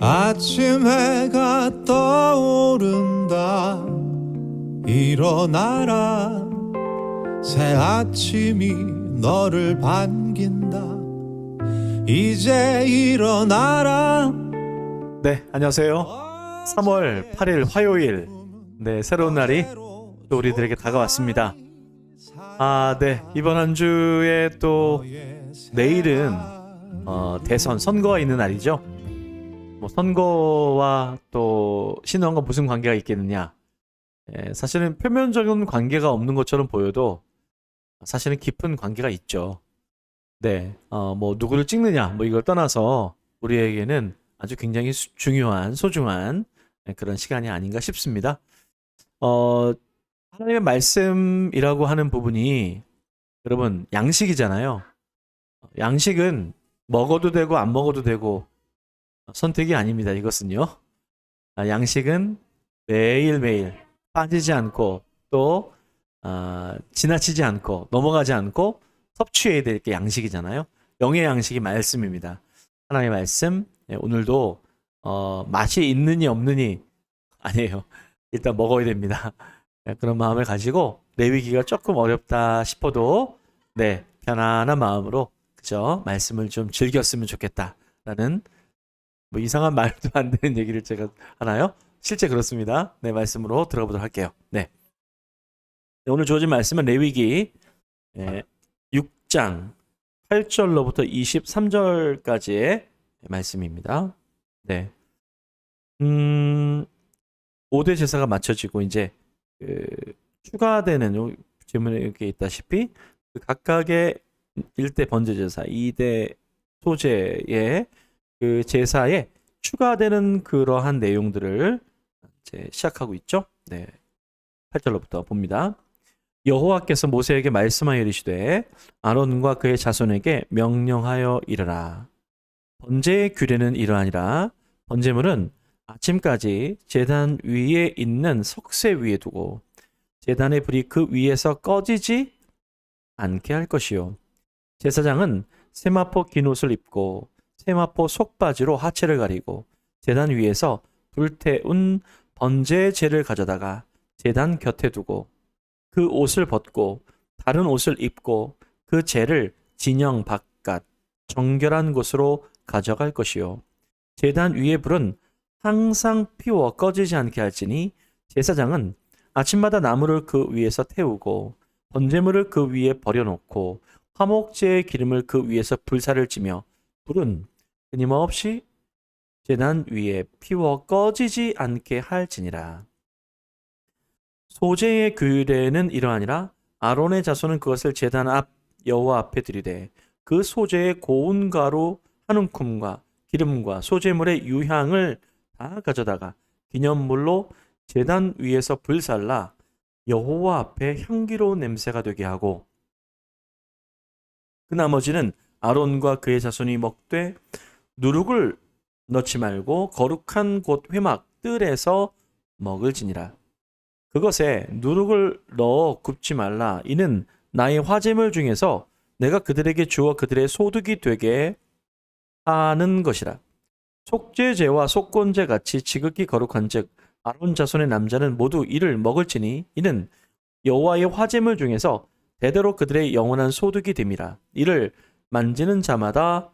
아침 해가 떠오른다. 일어나라. 새 아침이 너를 반긴다. 이제 일어나라. 네, 안녕하세요. 3월 8일 화요일, 네, 새로운 날이 또 우리들에게 다가왔습니다. 네, 이번 한 주에 또 내일은 대선 선거가 있는 날이죠. 뭐 선거와 또 신원과 무슨 관계가 있겠느냐? 사실은 표면적인 관계가 없는 것처럼 보여도 사실은 깊은 관계가 있죠. 네, 뭐 누구를 찍느냐, 뭐 이걸 떠나서 우리에게는 아주 굉장히 중요한, 소중한 그런 시간이 아닌가 싶습니다. 하나님의 말씀이라고 하는 부분이 여러분 양식이잖아요. 양식은 먹어도 되고 안 먹어도 되고 선택이 아닙니다. 이것은요. 양식은 매일매일 빠지지 않고 또 지나치지 않고 넘어가지 않고 섭취해야 될 게 양식이잖아요. 영의 양식이 말씀입니다. 하나님의 말씀, 오늘도 맛이 있느니 없느니 아니에요. 일단 먹어야 됩니다. 그런 마음을 가지고 레위기가 조금 어렵다 싶어도 네, 편안한 마음으로 그죠? 말씀을 좀 즐겼으면 좋겠다라는 뭐 이상한 말도 안 되는 얘기를 제가 하나요? 실제 그렇습니다. 네, 말씀으로 들어보도록 할게요. 네. 오늘 주어진 말씀은 레위기 6장 8절로부터 23절까지의 말씀입니다. 네. 5대 제사가 마쳐지고 이제 추가되는 질문에 이렇게 있다시피 각각의 1대 번제 제사, 2대 소제의 그 제사에 추가되는 그러한 내용들을 이제 시작하고 있죠. 네. 8절로부터 봅니다. 여호와께서 모세에게 말씀하여 이르시되 아론과 그의 자손에게 명령하여 이르라. 번제의 규례는 이러하니라. 번제물은 아침까지 제단 위에 있는 석쇠 위에 두고 제단의 불이 그 위에서 꺼지지 않게 할 것이요. 제사장은 세마포 긴 옷을 입고 세마포 속바지로 하체를 가리고 제단 위에서 불태운 번제의 재를 가져다가 제단 곁에 두고 그 옷을 벗고 다른 옷을 입고 그 재를 진영 바깥 정결한 곳으로 가져갈 것이요. 제단 위의 불은 항상 피워 꺼지지 않게 할지니 제사장은 아침마다 나무를 그 위에서 태우고 번제물을 그 위에 버려놓고 화목제의 기름을 그 위에서 불사를 찌며 불은 끊임없이 제단 위에 피워 꺼지지 않게 할지니라. 소제의 규례는 이러하니라. 아론의 자손은 그것을 제단 앞 여호와 앞에 드리되 그 소제의 고운 가루 한 움큼과 기름과 소제물의 유향을 다 가져다가 기념물로 제단 위에서 불살라 여호와 앞에 향기로운 냄새가 되게 하고 그 나머지는 아론과 그의 자손이 먹되 누룩을 넣지 말고 거룩한 곳 회막 뜰에서 먹을지니라. 그것에 누룩을 넣어 굽지 말라. 이는 나의 화제물 중에서 내가 그들에게 주어 그들의 소득이 되게 하는 것이라. 속죄제와 속건제 같이 지극히 거룩한즉 아론 자손의 남자는 모두 이를 먹을지니 이는 여호와의 화제물 중에서 대대로 그들의 영원한 소득이 됨이라. 이를 만지는 자마다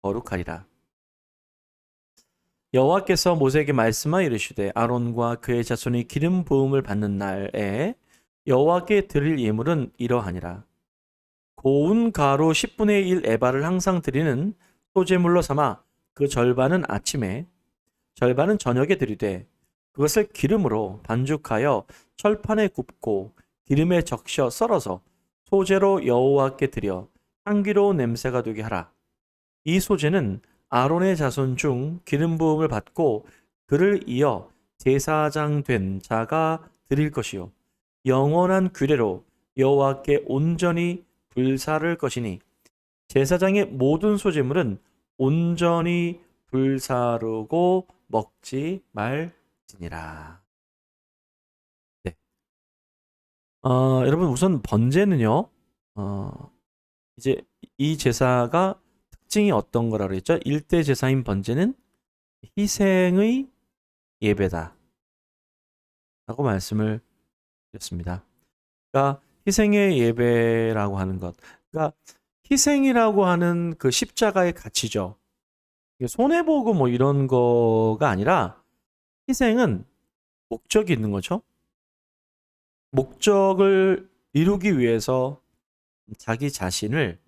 거룩하리라. 여호와께서 모세에게 말씀하여 이르시되 아론과 그의 자손이 기름 부음을 받는 날에 여호와께 드릴 예물은 이러하니라. 고운 가루 10분의 1 에바를 항상 드리는 소제물로 삼아 그 절반은 아침에 절반은 저녁에 드리되 그것을 기름으로 반죽하여 철판에 굽고 기름에 적셔 썰어서 소제로 여호와께 드려 향기로운 냄새가 되게 하라. 이 소제는 아론의 자손 중 기름 부음을 받고 그를 이어 제사장 된 자가 드릴 것이요 영원한 규례로 여호와께 온전히 불사를 것이니 제사장의 모든 소제물은 온전히 불사르고 먹지 말지니라. 네. 여러분 우선 번제는요. 이제 이 제사가 특징이 어떤 거라 그랬죠? 1대 제사인 번제는 희생의 예배다 라고 말씀을 드렸습니다. 그러니까 희생의 예배라고 하는 것, 그러니까 희생이라고 하는 그 십자가의 가치죠. 이게 손해보고 뭐 이런 거가 아니라 희생은 목적이 있는 거죠. 목적을 이루기 위해서 자기 자신을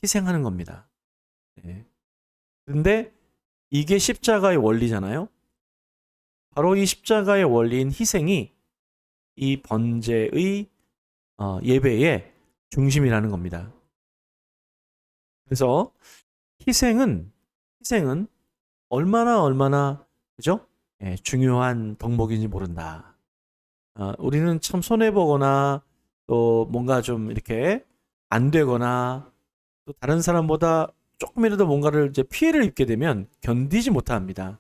희생하는 겁니다. 네. 근데 이게 십자가의 원리잖아요. 바로 이 십자가의 원리인 희생이 이 번제의 예배의 중심이라는 겁니다. 그래서 희생은 얼마나 그죠? 예, 중요한 덕목인지 모른다. 우리는 참 손해 보거나 또 뭔가 좀 이렇게 안 되거나 또 다른 사람보다 조금이라도 뭔가를 이제 피해를 입게 되면 견디지 못합니다.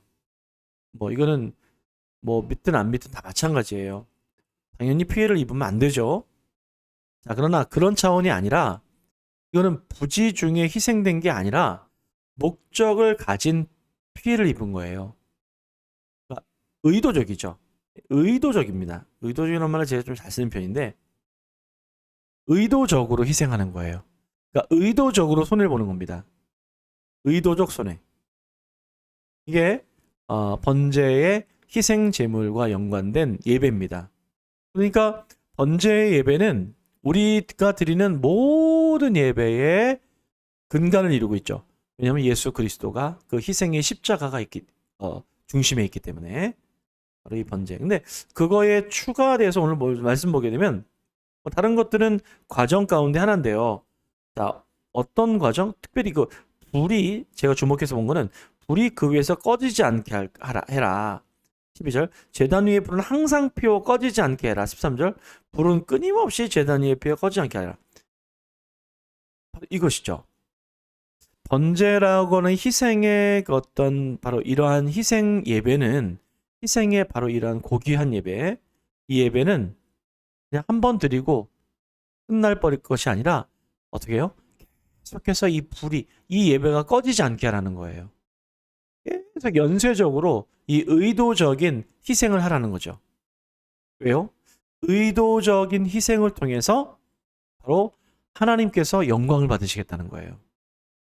뭐 이거는 뭐 믿든 안 믿든 다 마찬가지예요. 당연히 피해를 입으면 안 되죠. 자, 그러나 그런 차원이 아니라 이거는 부지 중에 희생된 게 아니라 목적을 가진 피해를 입은 거예요. 그러니까 의도적이죠. 의도적입니다. 의도적이라는 말을 제가 좀 잘 쓰는 편인데 의도적으로 희생하는 거예요. 그러니까 의도적으로 손해를 보는 겁니다. 의도적 손해. 이게 번제의 희생 제물과 연관된 예배입니다. 그러니까 번제의 예배는 우리가 드리는 모든 예배의 근간을 이루고 있죠. 왜냐하면 예수 그리스도가 그 희생의 십자가가 중심에 있기 때문에 바로 이 번제. 근데 그거에 추가돼서 오늘 말씀 보게 되면 다른 것들은 과정 가운데 하나인데요. 자, 어떤 과정? 특별히 그 불이 제가 주목해서 본 거는 불이 그 위에서 꺼지지 않게 해라. 12절. 제단 위에 불은 항상 피워 꺼지지 않게 해라. 13절. 불은 끊임없이 제단 위에 피워 꺼지지 않게 하라. 이것이죠. 번제라고 하는 희생의 어떤 바로 이러한 희생 예배는 희생의 바로 이러한 고귀한 예배, 이 예배는 그냥 한 번 드리고 끝날 버릴 것이 아니라 어떻게 해요? 계속해서 이 불이 이 예배가 꺼지지 않게 하라는 거예요. 계속 연쇄적으로 이 의도적인 희생을 하라는 거죠. 왜요? 의도적인 희생을 통해서 바로 하나님께서 영광을 받으시겠다는 거예요.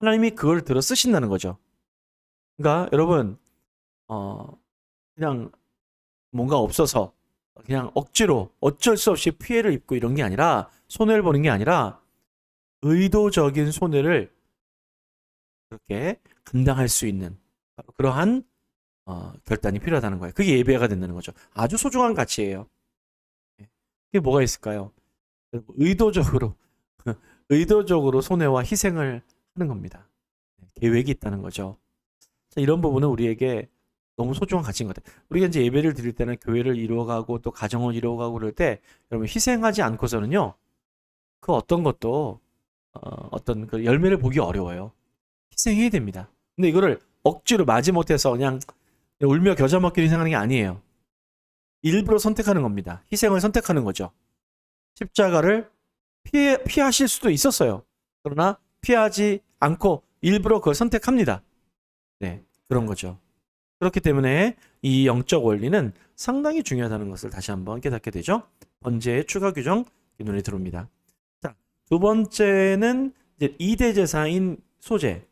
하나님이 그걸 들어 쓰신다는 거죠. 그러니까 여러분 그냥 뭔가 없어서 그냥 억지로 어쩔 수 없이 피해를 입고 이런 게 아니라 손해를 보는 게 아니라 의도적인 손해를 그렇게 감당할 수 있는 그러한 결단이 필요하다는 거예요. 그게 예배가 된다는 거죠. 아주 소중한 가치예요. 그게 뭐가 있을까요? 의도적으로 손해와 희생을 하는 겁니다. 계획이 있다는 거죠. 자, 이런 부분은 우리에게 너무 소중한 가치인 것 같아요. 우리가 이제 예배를 드릴 때는 교회를 이루어가고 또 가정을 이루어가고 그럴 때 여러분 희생하지 않고서는요 그 어떤 것도 어떤 그 열매를 보기 어려워요. 희생해야 됩니다. 근데 이거를 억지로 마지못해서 그냥 울며 겨자 먹기로 희생하는 게 아니에요. 일부러 선택하는 겁니다. 희생을 선택하는 거죠. 십자가를 피하실 수도 있었어요. 그러나 피하지 않고 일부러 그걸 선택합니다. 네, 그런 거죠. 그렇기 때문에 이 영적 원리는 상당히 중요하다는 것을 다시 한번 깨닫게 되죠. 번제의 추가 규정 눈에 들어옵니다. 자, 두 번째는 이제 2대 제사인 소제.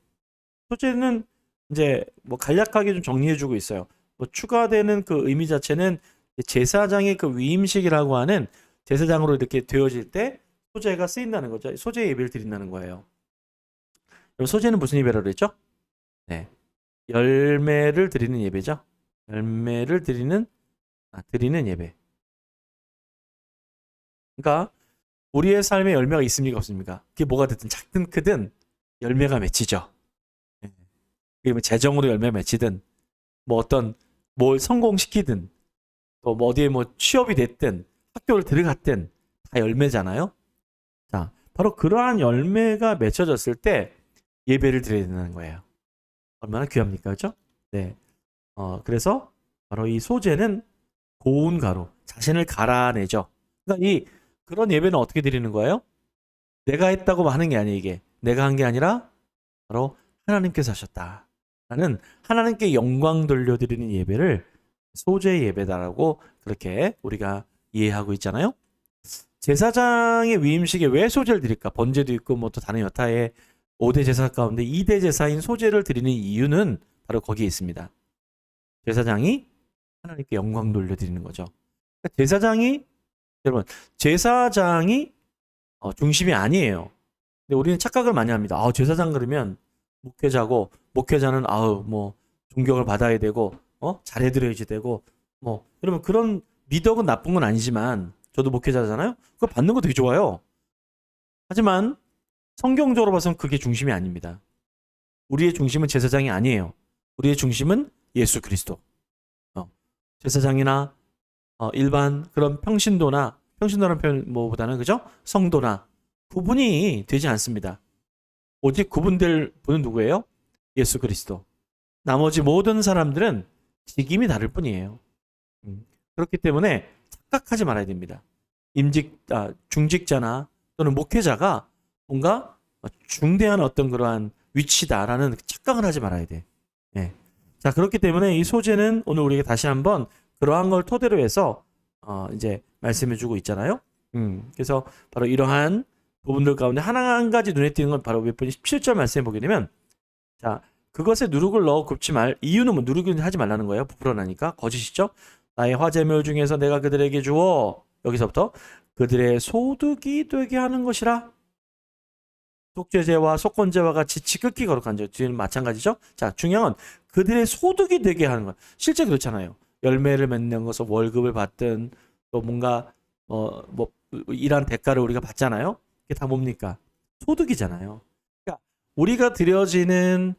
소제는 이제 뭐 간략하게 좀 정리해주고 있어요. 뭐 추가되는 그 의미 자체는 제사장의 그 위임식이라고 하는 제사장으로 이렇게 되어질 때 소제가 쓰인다는 거죠. 소제 예배를 드린다는 거예요. 그럼 소제는 무슨 예배라고 그랬죠? 네. 열매를 드리는 예배죠. 열매를 드리는 예배. 그러니까 우리의 삶에 열매가 있습니까 없습니까? 그게 뭐가 됐든 작든 크든 열매가 맺히죠. 그게 뭐 재정으로 열매 맺히든 뭐 어떤 뭘 성공시키든 또 뭐 어디에 뭐 취업이 됐든 학교를 들어갔든 다 열매잖아요. 자, 바로 그러한 열매가 맺혀졌을 때 예배를 드려야 된다는 거예요. 얼마나 귀합니까? 그렇죠? 네. 그래서 바로 이 소제는 고운 가루, 자신을 갈아내죠. 그러니까 그런 예배는 어떻게 드리는 거예요? 내가 했다고 하는 게 아니에요, 이게. 내가 한 게 아니라 바로 하나님께서 하셨다. 라는 하나님께 영광 돌려드리는 예배를 소제 예배다라고 그렇게 우리가 이해하고 있잖아요. 제사장의 위임식에 왜 소제를 드릴까? 번제도 있고 뭐 또 다른 여타의 5대 제사 가운데 2대 제사인 소제를 드리는 이유는 바로 거기에 있습니다. 제사장이 하나님께 영광 돌려드리는 거죠. 그러니까 제사장이 중심이 아니에요. 근데 우리는 착각을 많이 합니다. 제사장 그러면 목회자고, 목회자는 뭐 존경을 받아야 되고 잘해드려야지 되고 여러분 그런 미덕은 나쁜 건 아니지만 저도 목회자잖아요. 그거 받는 거 되게 좋아요. 하지만 성경적으로 봐서는 그게 중심이 아닙니다. 우리의 중심은 제사장이 아니에요. 우리의 중심은 예수 그리스도. 제사장이나 일반 그런 평신도라는 표현 뭐보다는 그죠? 성도나 구분이 되지 않습니다. 오직 구분될 분은 누구예요? 예수 그리스도. 나머지 모든 사람들은 직임이 다를 뿐이에요. 그렇기 때문에 착각하지 말아야 됩니다. 중직자나 또는 목회자가 뭔가 중대한 어떤 그러한 위치다라는 착각을 하지 말아야 돼. 예. 자, 그렇기 때문에 이 소제는 오늘 우리가 다시 한번 그러한 걸 토대로 해서 이제 말씀해주고 있잖아요. 그래서 바로 이러한 부분들 가운데 한 가지 눈에 띄는 건 바로 몇 번 17절 말씀해 보게 되면, 자, 그것에 누룩을 넣어 굽지 말. 이유는 뭐 누룩을 하지 말라는 거예요. 부풀어나니까 거짓이죠. 나의 화제물 중에서 내가 그들에게 주어, 여기서부터 그들의 소득이 되게 하는 것이라. 속죄제와 속건제와 같이 지극히 거룩한 점. 뒤에는 마찬가지죠. 자, 중요한 건 그들의 소득이 되게 하는 것. 실제 그렇잖아요. 열매를 맺는 것을 월급을 받든 또 뭔가 일한 대가를 우리가 받잖아요. 이게 다 뭡니까? 소득이잖아요. 그러니까 우리가 드려지는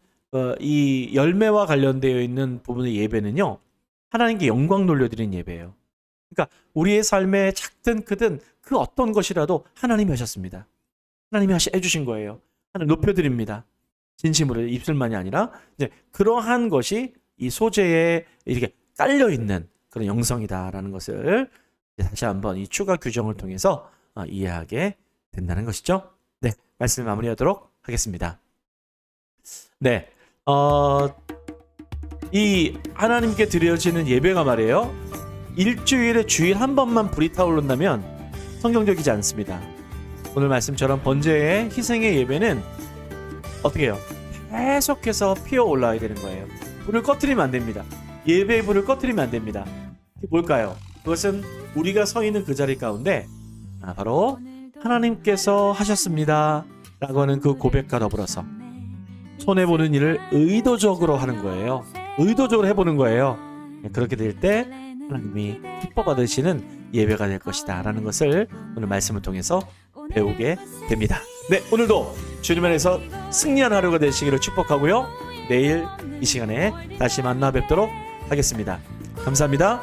이 열매와 관련되어 있는 부분의 예배는요, 하나님께 영광 돌려드리는 예배예요. 그러니까 우리의 삶에 작든 크든 그 어떤 것이라도 하나님이 하셨습니다. 하나님이 해주신 거예요. 하나님 높여드립니다. 진심으로 입술만이 아니라 이제 그러한 것이 이 소재에 이렇게 깔려 있는 그런 영성이다라는 것을 다시 한번 이 추가 규정을 통해서 이해하게 된다는 것이죠. 네, 말씀 마무리하도록 하겠습니다. 네, 이 하나님께 드려지는 예배가 말이에요. 일주일에 주일 한 번만 불이 타오른다면 성경적이지 않습니다. 오늘 말씀처럼 번제의 희생의 예배는 어떻게 해요? 계속해서 피어올라야 되는 거예요. 불을 꺼트리면 안 됩니다. 예배의 불을 꺼트리면 안 됩니다. 그게 뭘까요? 그것은 우리가 서 있는 그 자리 가운데 바로 하나님께서 하셨습니다 라고 하는 그 고백과 더불어서 손해보는 일을 의도적으로 하는 거예요. 의도적으로 해보는 거예요. 그렇게 될 때 하나님이 기뻐 받으시는 예배가 될 것이다 라는 것을 오늘 말씀을 통해서 배우게 됩니다. 네, 오늘도 주님 안에서 승리한 하루가 되시기를 축복하고요. 내일 이 시간에 다시 만나 뵙도록 하겠습니다. 감사합니다.